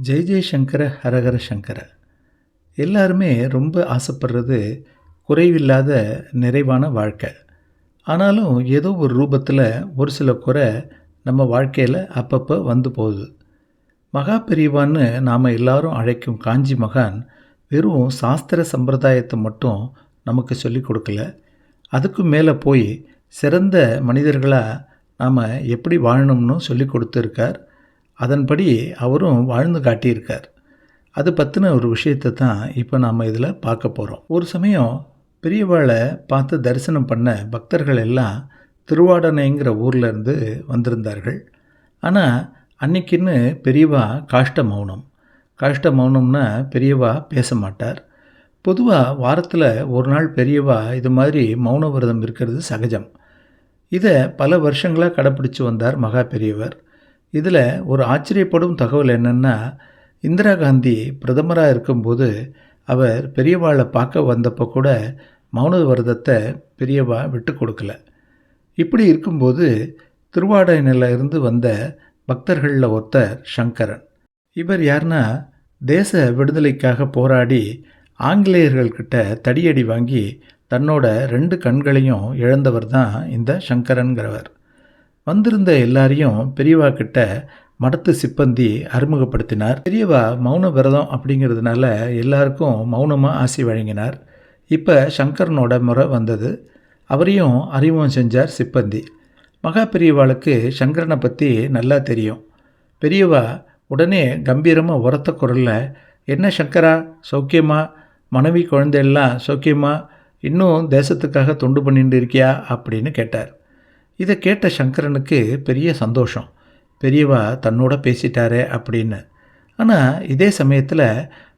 ஜெய் ஜெய் சங்கர ஹரஹர சங்கர. எல்லாருமே ரொம்ப ஆசைப்படுறது குறைவில்லாத நிறைவான வாழ்க்கை. ஆனாலும் ஏதோ ஒரு ரூபத்தில் ஒரு சில குறை நம்ம வாழ்க்கையில் அப்பப்போ வந்து போகுது. மகா பெரியவான்னு நாம் எல்லாரும் அழைக்கும் காஞ்சி மகான் வெறும் சாஸ்திர சம்பிரதாயத்தை மட்டும் நமக்கு சொல்லிக் கொடுக்கல. அதுக்கும் மேலே போய் சிறந்த மனிதர்களாக நாம் எப்படி வாழணும்னு சொல்லி கொடுத்துருக்கார். அதன்படி அவரும் வாழ்ந்து காட்டியிருக்கார். அது பற்றின ஒரு விஷயத்தை தான் இப்போ நாம் இதில் பார்க்க போகிறோம். ஒரு சமயம் பெரியவாளை பார்த்து தரிசனம் பண்ண பக்தர்கள் எல்லாம் திருவாடனைங்கிற ஊர்லேருந்து வந்திருந்தார்கள். ஆனால் அன்னைக்குன்னு பெரியவா காஷ்ட மௌனம்னா பெரியவா பேச மாட்டார். பொதுவாக வாரத்தில் ஒரு நாள் பெரியவா இது மாதிரி மௌன விரதம் இருக்கிறது சகஜம். இதை பல வருஷங்களாக கடைப்பிடிச்சு வந்தார் மகா பெரியவர். இதில் ஒரு ஆச்சரியப்படும் தகவல் என்னென்னா, இந்திரா காந்தி பிரதமராக இருக்கும்போது அவர் பெரியவாளை பார்க்க வந்தப்போ கூட மௌன விரதத்தை பெரியவா விட்டு கொடுக்கல. இப்படி இருக்கும்போது திருவாடனையில் இருந்து வந்த பக்தர்களில் ஒருத்தர் சங்கரன். இவர் யாருன்னா, தேச விடுதலைக்காக போராடி ஆங்கிலேயர்கள்கிட்ட தடியடி வாங்கி தன்னோட 2 கண்களையும் இழந்தவர் தான் இந்த சங்கரன்கிறவர். வந்திருந்த எல்லாரையும் பெரியவா கிட்ட மடத்து சிப்பந்தி அறிமுகப்படுத்தினார். பெரியவா மௌன விரதம் அப்படிங்கிறதுனால எல்லாருக்கும் மௌனமாக ஆசி வழங்கினார். இப்போ சங்கரனோட முறை வந்தது. அவரையும் அறிமுகம் செஞ்சார் சிப்பந்தி. மகா பெரியவாளுக்கு சங்கரனை பற்றி நல்லா தெரியும். பெரியவா உடனே கம்பீரமாக உரத்த குரலில், என்ன சங்கரா, சௌக்கியமா? மனைவி குழந்தையெல்லாம் சௌக்கியமா? இன்னும் தேசத்துக்காக தொண்டு பண்ணிட்டு இருக்கியா அப்படின்னு கேட்டார். இதை கேட்ட சங்கரனுக்கு பெரிய சந்தோஷம், பெரியவா தன்னோட பேசிட்டாரே அப்படின்னு. ஆனால் இதே சமயத்தில்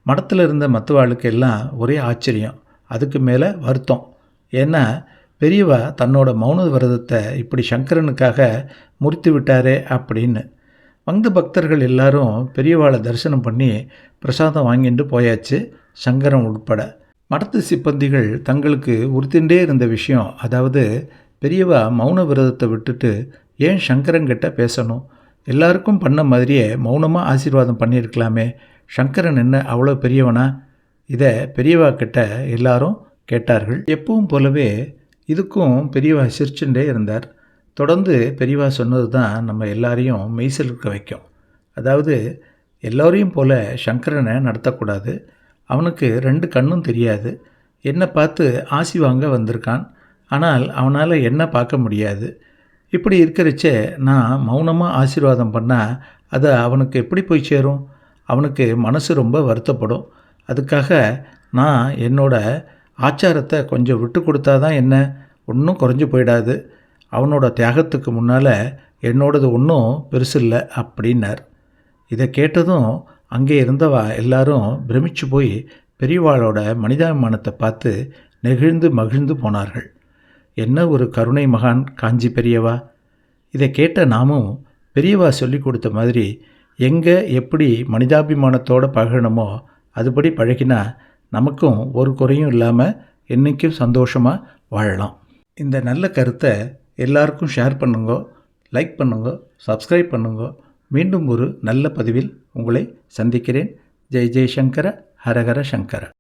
மடத்தில் இருந்த மற்றவாளுக்கு எல்லாம் ஒரே ஆச்சரியம், அதுக்கு மேலே வருத்தம். ஏன்னா பெரியவா தன்னோட மௌன விரதத்தை இப்படி சங்கரனுக்காக முறித்து விட்டாரே அப்படின்னு. வந்த பக்தர்கள் எல்லாரும் பெரியவாளை தரிசனம் பண்ணி பிரசாதம் வாங்கிட்டு போயாச்சு, சங்கரன் உட்பட. மடத்து சிப்பந்திகள் தங்களுக்கு உறுத்திண்டே இருந்த விஷயம், அதாவது பெரியவா மௌன விரதத்தை விட்டுட்டு ஏன் சங்கரன்கிட்ட பேசணும், எல்லாருக்கும் பண்ண மாதிரியே மௌனமாக ஆசீர்வாதம் பண்ணியிருக்கலாமே, சங்கரன் என்ன அவ்வளோ பெரியவனா? இதை பெரியவா கிட்ட எல்லாரும் கேட்டார்கள். எப்பவும் போலவே இதுக்கும் பெரியவா சிரிச்சுட்டே இருந்தார். தொடர்ந்து பெரியவா சொன்னது தான் நம்ம எல்லாரையும் மெய்சிலிருக்க வைக்கும். அதாவது எல்லோரையும் போல சங்கரனை நடத்தக்கூடாது. அவனுக்கு 2 கண்ணும் தெரியாது. என்னை பார்த்து ஆசி வாங்க வந்திருக்கான், ஆனால் அவனால் என்ன பார்க்க முடியாது. இப்படி இருக்கிறச்சே நான் மௌனமாக ஆசீர்வாதம் பண்ணால் அது அவனுக்கு எப்படி போய் சேரும்? அவனுக்கு மனசு ரொம்ப வருத்தப்படும். அதுக்காக நான் என்னோட ஆச்சாரத்தை கொஞ்சம் விட்டு கொடுத்தா தான் என்ன, ஒன்றும் குறைஞ்சி போயிடாது. அவனோட தியாகத்துக்கு முன்னால் என்னோடது ஒன்றும் பெருசில்லை அப்படின்னார். இதை கேட்டதும் அங்கே இருந்தவா எல்லாரும் பிரமிச்சு போய் பெரியவாளோட மனிதாபிமானத்தை பார்த்து நெகிழ்ந்து மகிழ்ந்து போனார்கள். என்ன ஒரு கருணை மகான் காஞ்சி பெரியவா! இதை கேட்ட நாமும் பெரியவா சொல்லி கொடுத்த மாதிரி எங்கே எப்படி மனிதாபிமானத்தோடு பழகணுமோ அதுபடி பழகினா நமக்கும் ஒரு குறையும் இல்லாமல் என்றைக்கும் சந்தோஷமாக வாழலாம். இந்த நல்ல கருத்தை எல்லாருக்கும் ஷேர் பண்ணுங்க, லைக் பண்ணுங்க, சப்ஸ்கிரைப் பண்ணுங்க. மீண்டும் ஒரு நல்ல பதிவில் உங்களை சந்திக்கிறேன். ஜெய் ஜெய் சங்கர ஹரஹர சங்கர.